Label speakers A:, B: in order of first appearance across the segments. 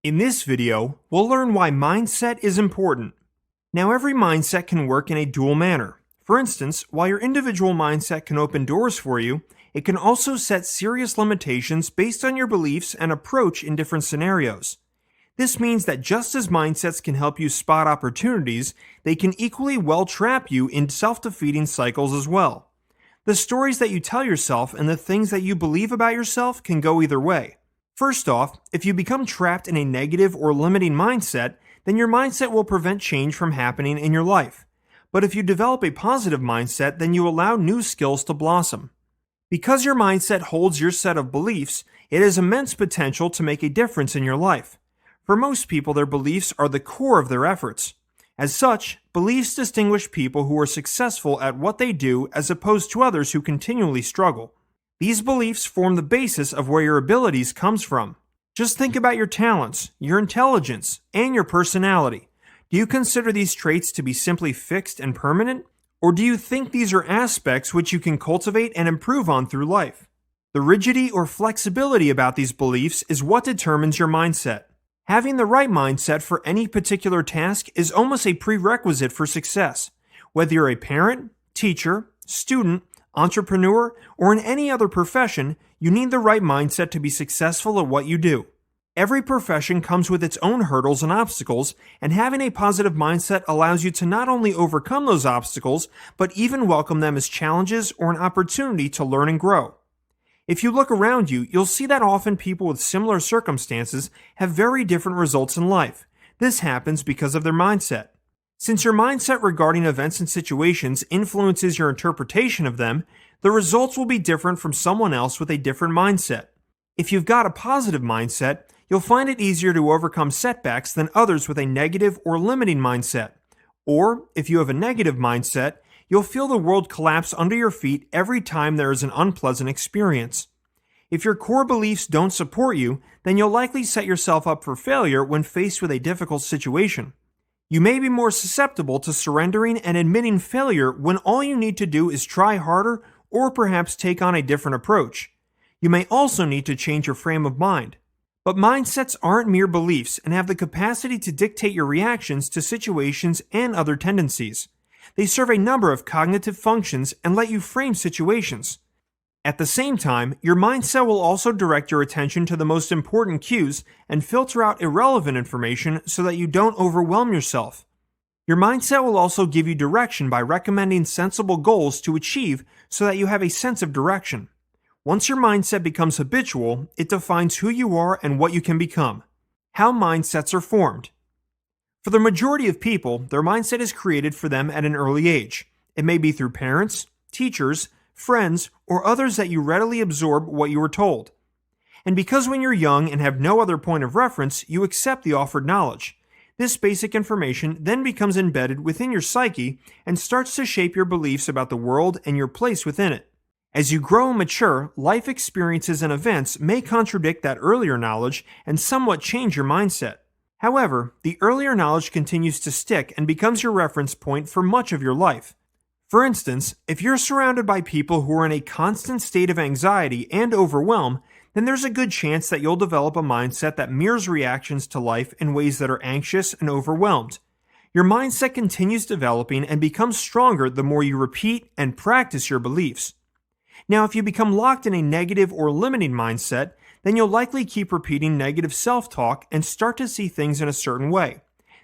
A: In this video, we'll learn why mindset is important. Now, every mindset can work in a dual manner. For instance, while your individual mindset can open doors for you, it can also set serious limitations based on your beliefs and approach in different scenarios. This means that just as mindsets can help you spot opportunities, they can equally well trap you in self-defeating cycles as well. The stories that you tell yourself and the things that you believe about yourself can go either way. First off, if you become trapped in a negative or limiting mindset, then your mindset will prevent change from happening in your life. But if you develop a positive mindset, then you allow new skills to blossom. Because your mindset holds your set of beliefs, it has immense potential to make a difference in your life. For most people, their beliefs are the core of their efforts. As such, beliefs distinguish people who are successful at what they do as opposed to others who continually struggle. These beliefs form the basis of where your abilities comes from. Just think about your talents, your intelligence, and your personality. Do you consider these traits to be simply fixed and permanent? Or do you think these are aspects which you can cultivate and improve on through life? The rigidity or flexibility about these beliefs is what determines your mindset. Having the right mindset for any particular task is almost a prerequisite for success. Whether you're a parent, teacher, student, entrepreneur, or in any other profession, you need the right mindset to be successful at what you do. Every profession comes with its own hurdles and obstacles, and having a positive mindset allows you to not only overcome those obstacles, but even welcome them as challenges or an opportunity to learn and grow. If you look around you, you'll see that often people with similar circumstances have very different results in life. This happens because of their mindset. Since your mindset regarding events and situations influences your interpretation of them, the results will be different from someone else with a different mindset. If you've got a positive mindset, you'll find it easier to overcome setbacks than others with a negative or limiting mindset. Or, if you have a negative mindset, you'll feel the world collapse under your feet every time there is an unpleasant experience. If your core beliefs don't support you, then you'll likely set yourself up for failure when faced with a difficult situation. You may be more susceptible to surrendering and admitting failure when all you need to do is try harder or perhaps take on a different approach. You may also need to change your frame of mind. But mindsets aren't mere beliefs and have the capacity to dictate your reactions to situations and other tendencies. They serve a number of cognitive functions and let you frame situations. At the same time, your mindset will also direct your attention to the most important cues and filter out irrelevant information so that you don't overwhelm yourself. Your mindset will also give you direction by recommending sensible goals to achieve so that you have a sense of direction. Once your mindset becomes habitual, it defines who you are and what you can become. How mindsets are formed. For the majority of people, their mindset is created for them at an early age. It may be through parents, teachers, friends, or others that you readily absorb what you were told. And because when you're young and have no other point of reference, you accept the offered knowledge. This basic information then becomes embedded within your psyche and starts to shape your beliefs about the world and your place within it. As you grow and mature, life experiences and events may contradict that earlier knowledge and somewhat change your mindset. However, the earlier knowledge continues to stick and becomes your reference point for much of your life. For instance, if you're surrounded by people who are in a constant state of anxiety and overwhelm, then there's a good chance that you'll develop a mindset that mirrors reactions to life in ways that are anxious and overwhelmed. Your mindset continues developing and becomes stronger the more you repeat and practice your beliefs. Now, if you become locked in a negative or limiting mindset, then you'll likely keep repeating negative self-talk and start to see things in a certain way.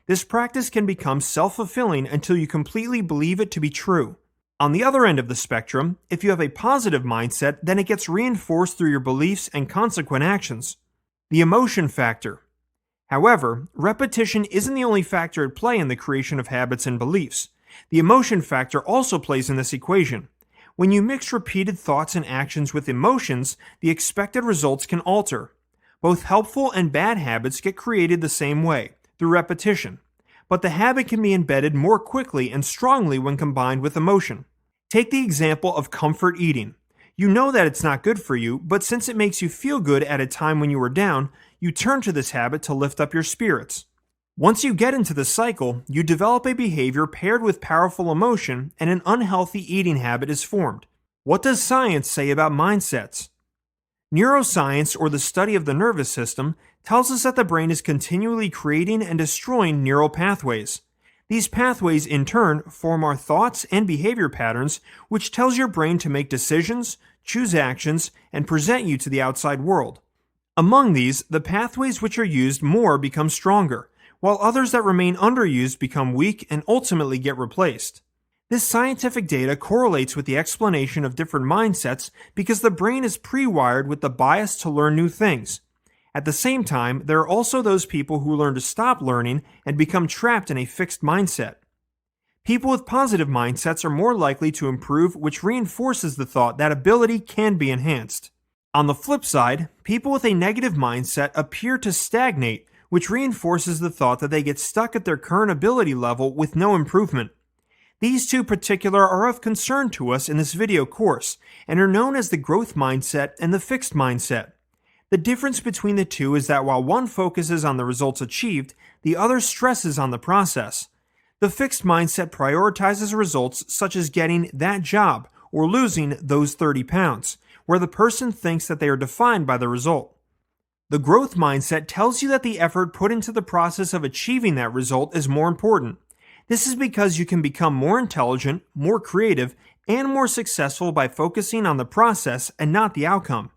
A: This practice can become self-fulfilling until you completely believe it to be true. On the other end of the spectrum, if you have a positive mindset, then it gets reinforced through your beliefs and consequent actions. The emotion factor. However, repetition isn't the only factor at play in the creation of habits and beliefs. The emotion factor also plays in this equation. When you mix repeated thoughts and actions with emotions, the expected results can alter. Both helpful and bad habits get created the same way, through repetition. But the habit can be embedded more quickly and strongly when combined with emotion. Take the example of comfort eating. You know that it's not good for you, but since it makes you feel good at a time when you are down, you turn to this habit to lift up your spirits. Once you get into the cycle, you develop a behavior paired with powerful emotion, and an unhealthy eating habit is formed. What does science say about mindsets? Neuroscience, or the study of the nervous system, tells us that the brain is continually creating and destroying neural pathways. These pathways, in turn, form our thoughts and behavior patterns, which tells your brain to make decisions, choose actions, and present you to the outside world. Among these, the pathways which are used more become stronger, while others that remain underused become weak and ultimately get replaced. This scientific data correlates with the explanation of different mindsets because the brain is pre-wired with the bias to learn new things. At the same time, there are also those people who learn to stop learning and become trapped in a fixed mindset. People with positive mindsets are more likely to improve, which reinforces the thought that ability can be enhanced. On the flip side, people with a negative mindset appear to stagnate, which reinforces the thought that they get stuck at their current ability level with no improvement. These two particular are of concern to us in this video course, and are known as the growth mindset and the fixed mindset. The difference between the two is that while one focuses on the results achieved, the other stresses on the process. The fixed mindset prioritizes results such as getting that job or losing those 30 pounds, where the person thinks that they are defined by the result. The growth mindset tells you that the effort put into the process of achieving that result is more important. This is because you can become more intelligent, more creative, and more successful by focusing on the process and not the outcome.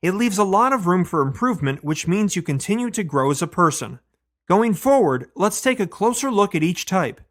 A: It leaves a lot of room for improvement, which means you continue to grow as a person. Going forward, let's take a closer look at each type.